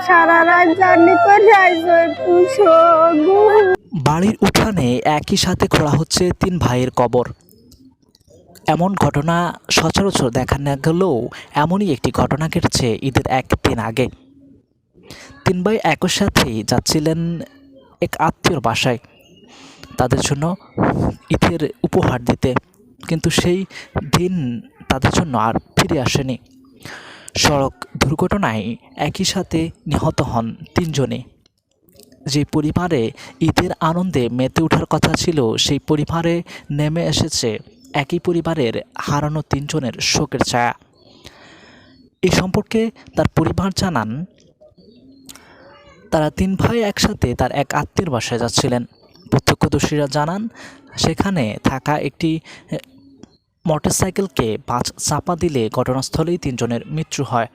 সারা রাত জার্নি করে আইসো একটু শোগু। বাড়ির উঠানে একই সাথে খোঁড়া হচ্ছে 3 ভাইয়ের কবর। এমন ঘটনা সচরাচর দেখা না গেলেও এমনই একটি ঘটনা ঘটেছে ঈদের 1 দিন আগে। 3 ভাই একই সাথেই যাচ্ছিলেন এক আত্মীয়র বাসায় তাদের জন্য ঈদের উপহার দিতে, কিন্তু সেই দিন তাদের জন্য আর ফিরে আসেনি। সড়ক দুর্ঘটনায় একই সাথে নিহত হন 3 জনে। যে পরিবারে ঈদের আনন্দে মেতে ওঠার কথা ছিল, সেই পরিবারে নেমে এসেছে একই পরিবারের হারানো 3 জনের শোকের ছায়া। এই সম্পর্কে তার পরিবার জানান, তারা 3 ভাই একসাথে তার এক আত্মীয়ের বাসায় যাচ্ছিলেন। প্রত্যক্ষদর্শীরা জানান, সেখানে থাকা একটি মোটরসাইকেলকে বাস চাপা দিলে ঘটনাস্থলেই 3 জনের মৃত্যু হয়।